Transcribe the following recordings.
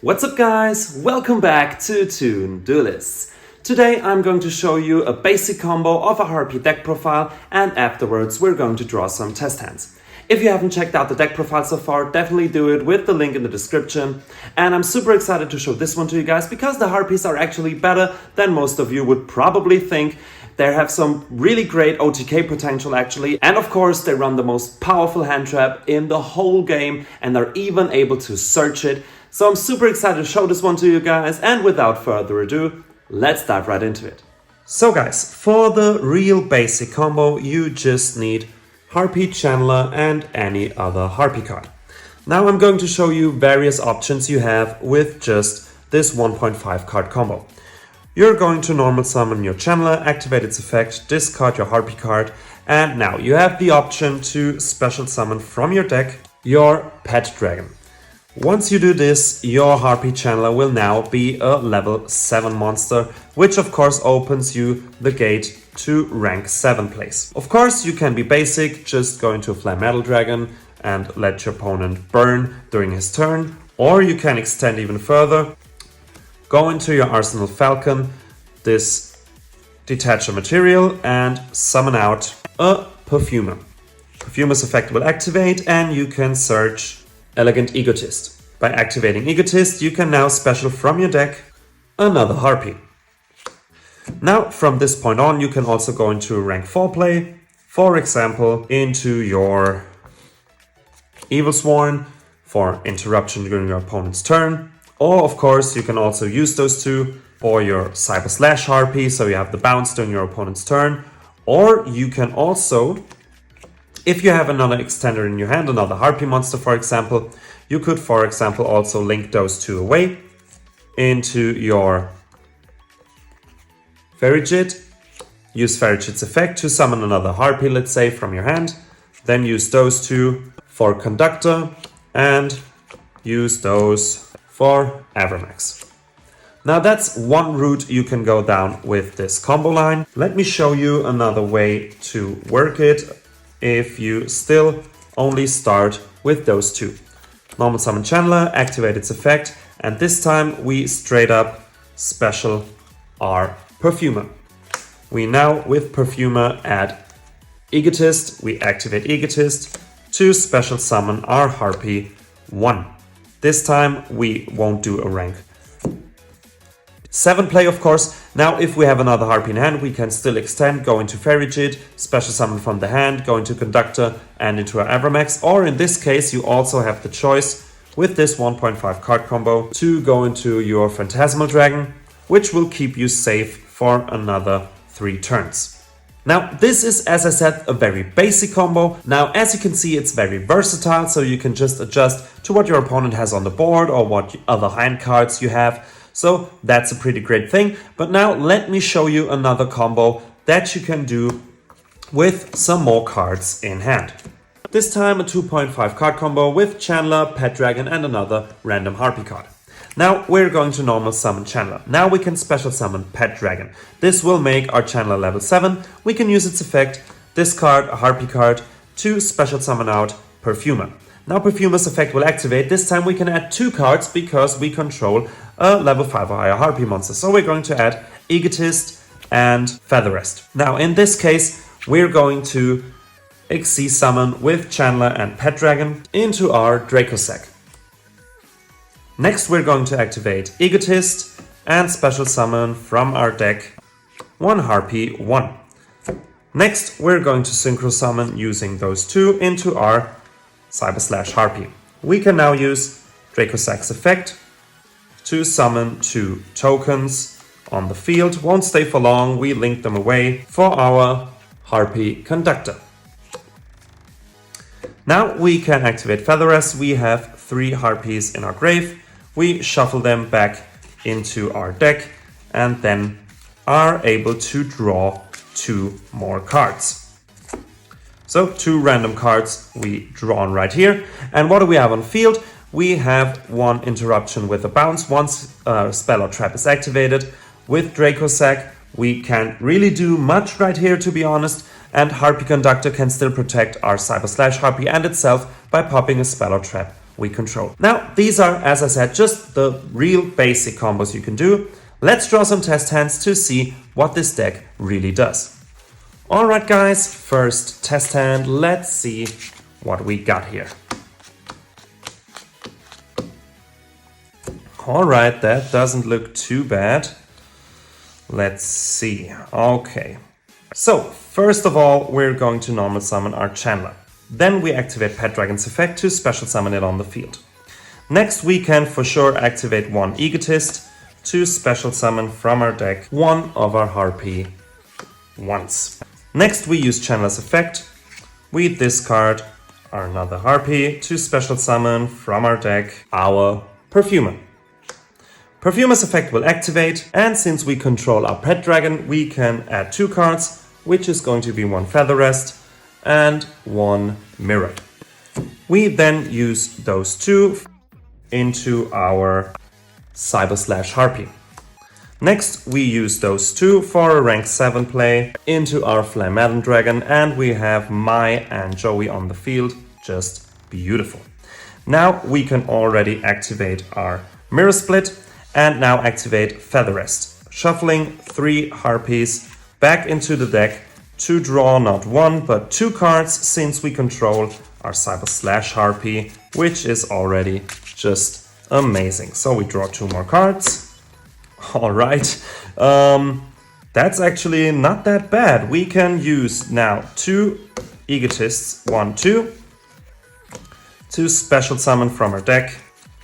What's up guys, welcome back to Toon Duelists. Today I'm going to show you a basic combo of a Harpie deck profile, and afterwards we're going to draw some test hands. If you haven't checked out the deck profile so far, definitely do it with the link in the description. And I'm super excited to show this one to you guys because the Harpies are actually better than most of you would probably think. They have some really great OTK potential actually, and of course they run the most powerful hand trap in the whole game and are even able to search it. So I'm super excited to show this one to you guys, and without further ado, let's dive right into it. So guys, for the real basic combo you just need Harpie, Channeler and any other Harpie card. Now I'm going to show you various options you have with just this 1.5 card combo. You're going to normal summon your Channeler, activate its effect, discard your Harpie card, and now you have the option to special summon from your deck your pet dragon. Once you do this, your Harpie Channeler will now be a level 7 monster, which of course opens you the gate to rank 7 place. Of course you can be basic, just go into a Flame Metal Dragon and let your opponent burn during his turn, or you can extend even further. Go into your Arsenal Falcon, this detach a material and summon out a Perfumer. Perfumer's effect will activate and you can search Elegant Egotist. By activating Egotist, you can now special from your deck another Harpie. Now, from this point on, you can also go into rank 4 play, for example, into your Evilsworn for interruption during your opponent's turn. Or, of course, you can also use those two for your Cyber Slash Harpie, so you have the bounce during your opponent's turn. Or you can also, if you have another extender in your hand, another Harpie monster for example, you could for example also link those two away into your Ferrigid, use Ferrigid's effect to summon another Harpie, let's say, from your hand, then use those two for Conductor and use those for Avermax. Now that's one route you can go down with this combo line. Let me show you another way to work it if you still only start with those two. Normal summon Channeler, activate its effect, and this time we straight up special our Perfumer. We now with Perfumer add Egotist, we activate Egotist to special summon our Harpie 1. This time we won't do a rank 7 play, of course. Now if we have another Harpie in hand, we can still extend, go into Ferrigid, special summon from the hand, go into Conductor and into our Avermax, or in this case you also have the choice with this 1.5 card combo to go into your Phantasmal Dragon, which will keep you safe for another 3 turns. Now this is, as I said, a very basic combo. Now as you can see, it's very versatile, so you can just adjust to what your opponent has on the board or what other hand cards you have. So that's a pretty great thing. But now let me show you another combo that you can do with some more cards in hand. This time a 2.5 card combo with Channeler, Pet Dragon and another random Harpie card. Now we're going to normal summon Channeler. Now we can special summon Pet Dragon. This will make our Channeler level 7. We can use its effect, discard a Harpie card to special summon out Perfumer. Now Perfumer's effect will activate. This time we can add 2 cards because we control a level 5 or higher Harpie monster. So we're going to add Egotist and Featherrest. Now in this case we're going to XC summon with Channeler and Pet Dragon into our Dracossack. Next we're going to activate Egotist and special summon from our deck one Harpie 1. Next we're going to synchro summon using those two into our Cyber Slash Harpie. We can now use Dracossack's effect to summon 2 tokens on the field. Won't stay for long, we link them away for our Harpie Conductor. Now we can activate Featherrest. We have 3 Harpies in our grave. We shuffle them back into our deck and then are able to draw 2 more cards. So 2 random cards we draw on right here. And what do we have on field? we have one interruption with a bounce once a spell or trap is activated. With Dracosac, we can't really do much right here, to be honest, and Harpie Conductor can still protect our Cyber/Harpie and itself by popping a spell or trap we control. Now, these are, as I said, just the real basic combos you can do. Let's draw some test hands to see what this deck really does. Alright guys, first test hand, let's see what we got here. Alright, that doesn't look too bad. Let's see. Okay. So, first of all, we're going to normal summon our Chandler. Then we activate Pet Dragon's effect to special summon it on the field. Next, we can for sure activate one Egotist to special summon from our deck one of our Harpie once. Next, we use Chandler's effect. We discard another Harpie to special summon from our deck our Perfumer. Perfumer's effect will activate, and since we control our Pet Dragon, we can add 2 cards, which is going to be one Feather Rest and one Mirror. We then use those 2 into our Cyber/Harpie. Next, we use those 2 for a rank 7 play into our Flame Dragon, and we have Mai and Joey on the field. Just beautiful. Now we can already activate our Mirror Split and now activate Feather Rest, shuffling 3 Harpies back into the deck to draw not 1 but 2 cards, since we control our Cyber/Harpie, which is already just amazing. So we draw 2 more cards. Alright, that's actually not that bad. We can use now 2 Egotists, 1, 2, to special summon from our deck,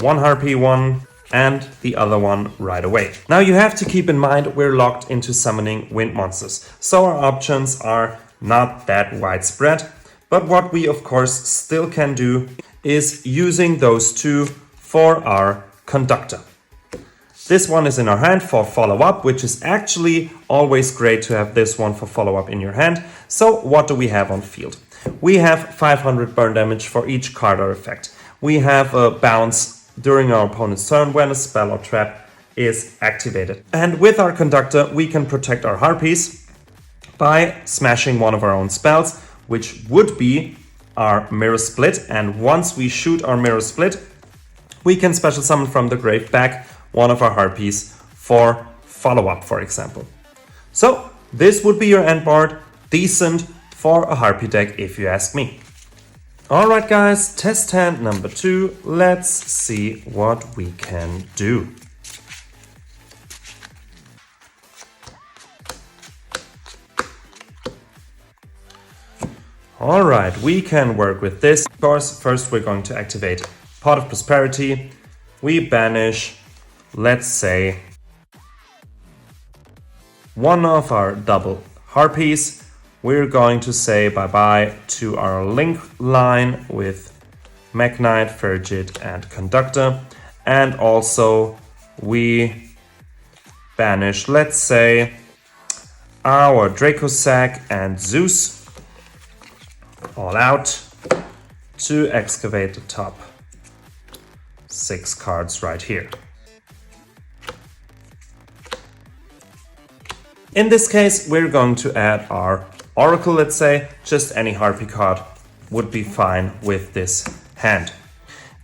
1 Harpie, 1, and the other one right away. Now you have to keep in mind we're locked into summoning wind monsters, so our options are not that widespread, but what we of course still can do is using those 2 for our Conductor. This one is in our hand for follow-up, which is actually always great to have this one for follow-up in your hand. So what do we have on field? We have 500 burn damage for each card or effect. We have a bounce during our opponent's turn when a spell or trap is activated. And with our Conductor, we can protect our Harpies by smashing one of our own spells, which would be our Mirror Split. And once we shoot our Mirror Split, we can special summon from the grave back one of our Harpies for follow-up, for example. So this would be your end board. Decent for a Harpie deck, if you ask me. Alright guys, test hand number 2, let's see what we can do. Alright, we can work with this. Of course, first we're going to activate Pot of Prosperity. We banish, let's say, one of our double Harpies. We're going to say bye-bye to our link line with Magnite, Fergit, and Conductor. And also we banish, let's say, our Dracosac and Zeus all out to excavate the top 6 cards right here. In this case, we're going to add our Oracle, let's say. Just any Harpie card would be fine with this hand.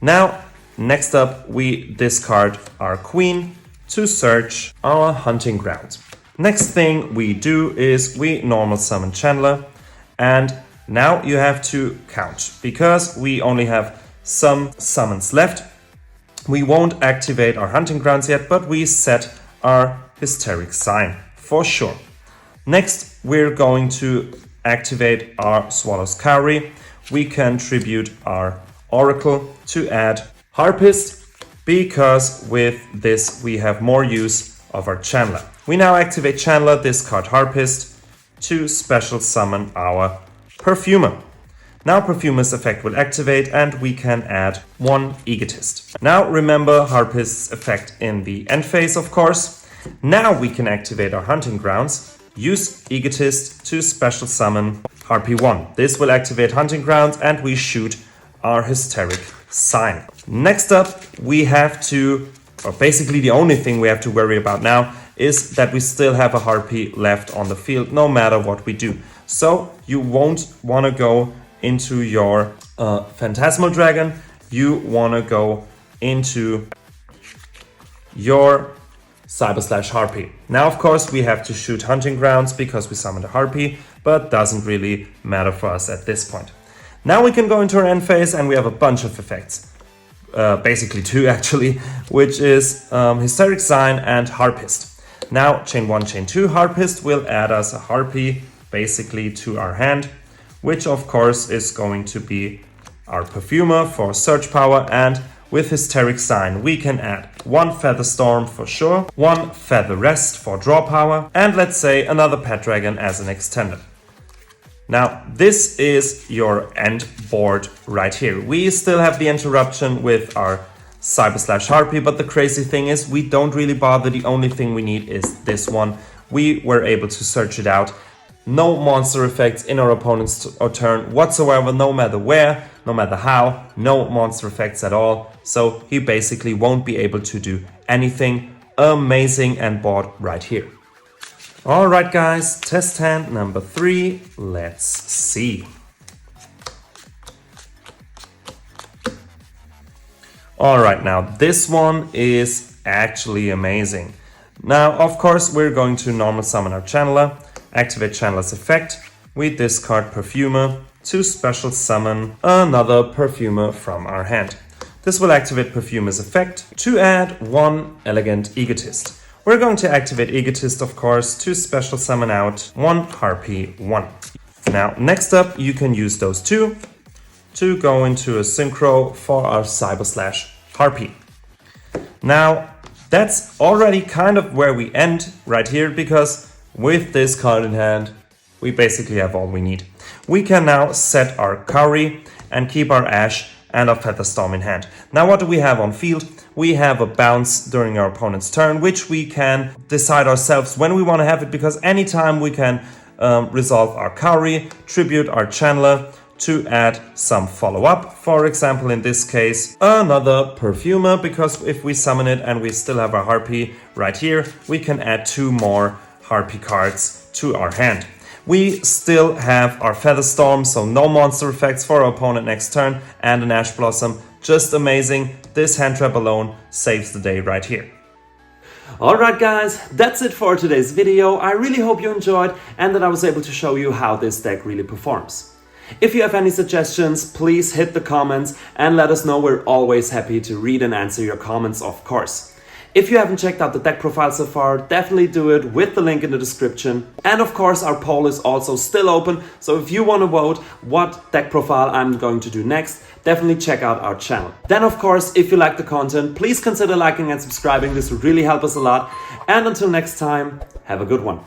Now, next up, we discard our Queen to search our hunting grounds. Next thing we do is we normal summon Chandler, and now you have to count, because we only have some summons left. We won't activate our hunting grounds yet, but we set our Hysteric Sign for sure. Next, we're going to activate our Swallow's Cowrie. We can tribute our Oracle to add Harpist, because with this we have more use of our Chandler. We now activate Chandler, discard Harpist to special summon our Perfumer. Now Perfumer's effect will activate and we can add 1 Egotist. Now remember Harpist's effect in the end phase, of course. Now we can activate our hunting grounds, use Egotist to special summon Harpie 1. This will activate hunting grounds and we shoot our Hysteric sign. Next up, we have to, or basically the only thing we have to worry about now is that we still have a Harpie left on the field no matter what we do. So you won't want to go into your Phantasmal Dragon, you want to go into your Cyber/Harpie. Now of course we have to shoot Hunting Grounds because we summoned a Harpie, but doesn't really matter for us at this point. Now we can go into our end phase and we have a bunch of effects. Basically two actually, which is Hysteric Sign and Harpist. Now chain 1, chain 2, Harpist will add us a Harpie basically to our hand, which of course is going to be our Perfumer for search power, and with Hysteric Sign we can add 1 Feather Storm for sure, 1 Feather Rest for draw power, and let's say another Pet Dragon as an extender. Now this is your end board right here. We still have the interruption with our Cyber/Harpie, but the crazy thing is we don't really bother. The only thing we need is this one. We were able to search it out. No monster effects in our opponent's turn whatsoever, no matter where, no matter how, no monster effects at all. So he basically won't be able to do anything. Amazing end board right here. Alright guys, test hand number 3, let's see. Alright, now this one is actually amazing. Now of course we're going to normal summon our Channeler, activate Channeler's effect, we discard Perfumer to special summon another Perfumer from our hand. This will activate Perfumer's effect to add 1 Elegant Egotist. We're going to activate Egotist, of course, to special summon out 1 Harpie 1. Now, next up, you can use those two to go into a synchro for our Cyber/Harpie. Now, that's already kind of where we end right here, because with this card in hand, we basically have all we need. We can now set our Cowrie and keep our Ash and our Feather Storm in hand. Now, what do we have on field? We have a bounce during our opponent's turn, which we can decide ourselves when we want to have it, because anytime we can resolve our Cowrie, tribute our Channeler to add some follow-up. For example, in this case, another Perfumer, because if we summon it and we still have our Harpie right here, we can add 2 more Harpie cards to our hand. We still have our Feather Storm, so no monster effects for our opponent next turn, and an Ash Blossom. Just amazing. This hand trap alone saves the day right here. Alright guys, that's it for today's video. I really hope you enjoyed and that I was able to show you how this deck really performs. If you have any suggestions, please hit the comments and let us know. We're always happy to read and answer your comments, of course. If you haven't checked out the deck profile so far, definitely do it with the link in the description. And of course, our poll is also still open, so if you want to vote what deck profile I'm going to do next, definitely check out our channel. Then of course, if you like the content, please consider liking and subscribing. This would really help us a lot. And until next time, have a good one.